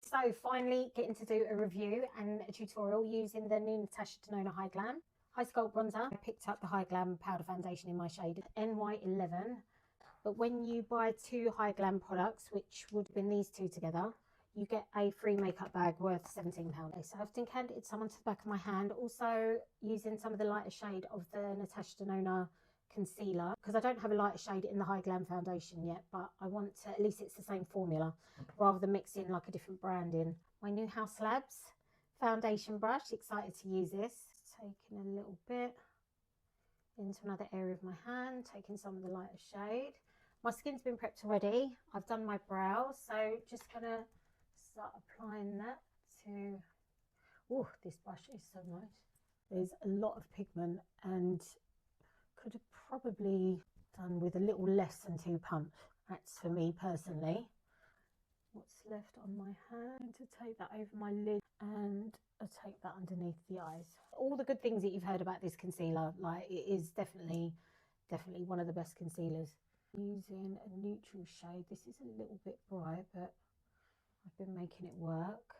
So finally getting to do a review and a tutorial using the new Natasha Denona High Glam High Sculpt Bronzer. I picked up the High Glam powder foundation in my shade NY11. But when you buy two High Glam products, which would have been these two together, you get a free makeup bag worth £17. So I've decanted some onto the back of my hand, also using some of the lighter shade of the Natasha Denona concealer, because I don't have a lighter shade in the High Glam foundation yet, but I want to, at least it's the same formula, rather than mixing like a different brand in. My new House Labs foundation brush, excited to use this. Taking a little bit into another area of my hand, taking some of the lighter shade. My skin's been prepped already. I've done my brows, so just gonna start applying that to, oh, this brush is so nice. There's a lot of pigment and could have probably done with a little less than 2 pumps. That's for me personally. What's left on my hand, to take that over my lid and I'll take that underneath the eyes. All the good things that you've heard about this concealer, like it is definitely one of the best concealers. Using a neutral shade. This is a little bit bright, but I've been making it work.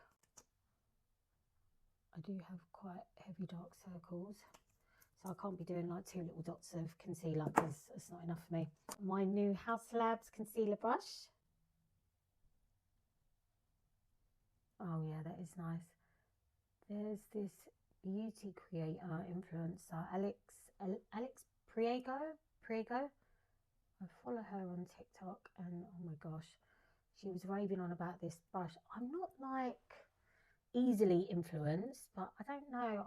I do have quite heavy dark circles, so I can't be doing like 2 little dots of concealer because it's not enough for me. My new House Labs concealer brush. Oh yeah, that is nice. There's this beauty creator influencer, Alex Priego. I follow her on TikTok and oh my gosh, she was raving on about this brush. I'm not like easily influenced, but I don't know,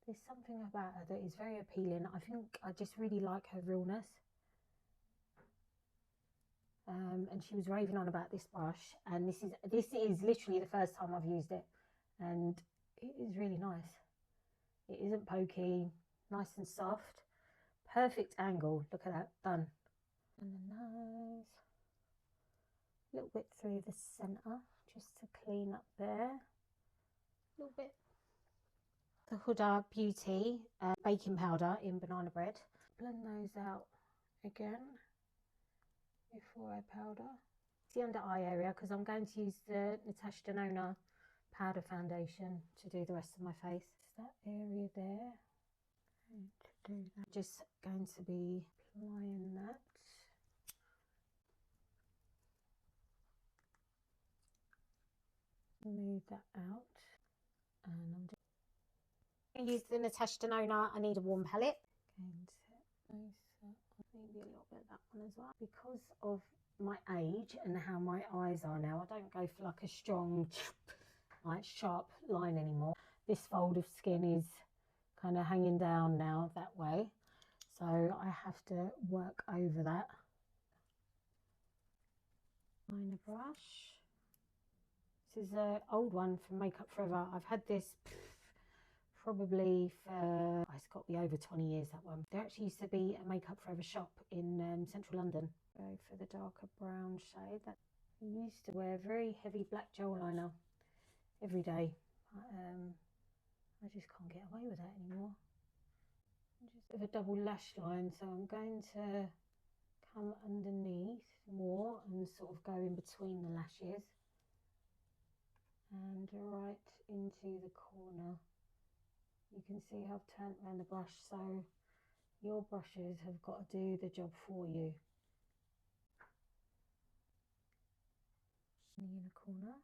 there's something about her that is very appealing. I think I just really like her realness. And she was raving on about this brush, and this is literally the first time I've used it, and it is really nice. It isn't pokey, nice and soft, perfect angle. Look at that, done. And the nose, a little bit through the center just to clean up there, a little bit. The Huda Beauty baking powder in banana bread. Blend those out again before I powder. It's the under eye area because I'm going to use the Natasha Denona powder foundation to do the rest of my face. That area there. And to do that, just going to be applying that. Move that out, and I'm just going to use the Natasha Denona I Need a Warm palette. Going to maybe a little bit of that one as well. Because of my age and how my eyes are now, I don't go for like a strong, like sharp line anymore. This fold of skin is kind of hanging down now that way, so I have to work over that. Liner brush. This is an old one from Makeup Forever. I've had this probably for, it's got to be over 20 years, that one. There actually used to be a Makeup Forever shop in central London. Go for the darker brown shade. That I used to wear very heavy black gel liner every day. I just can't get away with that anymore. Just with a double lash line, so I'm going to come underneath more and sort of go in between the lashes and right into the corner. You can see how I've turned around the brush, so your brushes have got to do the job for you. In the inner corner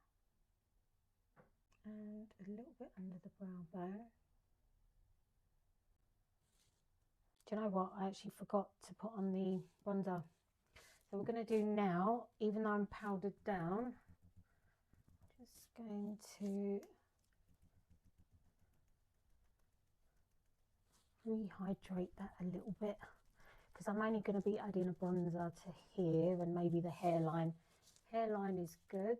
and a little bit under the brow bone. Do you know what? I actually forgot to put on the bronzer. So we're going to do now, even though I'm powdered down, just going to rehydrate that a little bit, because I'm only going to be adding a bronzer to here and maybe the hairline. Hairline is good.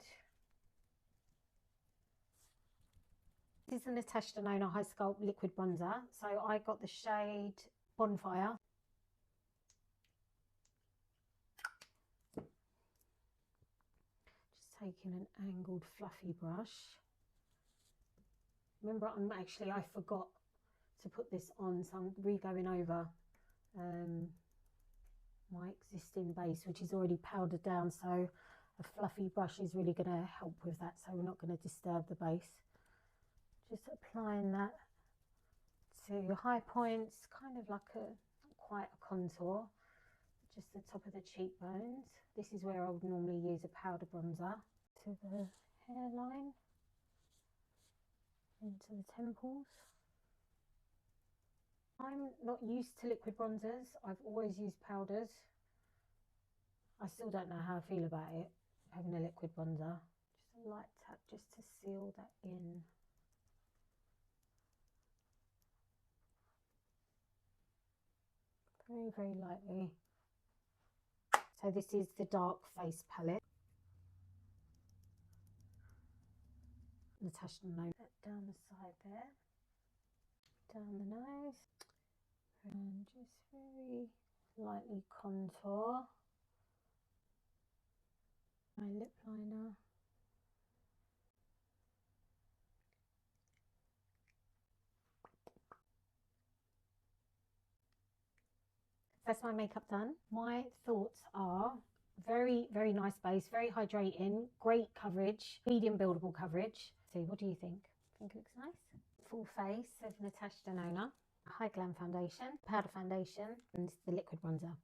This is the Natasha Denona High Sculpt Liquid Bronzer. So I got the shade Bonfire. Just taking an angled fluffy brush. Remember, I forgot to put this on, so I'm re-going over my existing base, which is already powdered down, so a fluffy brush is really going to help with that, so we're not going to disturb the base. Just applying that to your high points, kind of like not quite a contour, just the top of the cheekbones. This is where I would normally use a powder bronzer. To the hairline, into the temples. I'm not used to liquid bronzers. I've always used powders. I still don't know how I feel about it, having a liquid bronzer. Just a light tap just to seal that in. Very, very lightly. So this is the Dark Face palette. Natasha Denona. Down the side there. Down the nose. And just very lightly contour. My lip liner. That's my makeup done. My thoughts are very, very nice base, very hydrating, great coverage, medium buildable coverage. So what do you think? Think it looks nice? Full face of Natasha Denona, high glam foundation, powder foundation, and the liquid bronzer.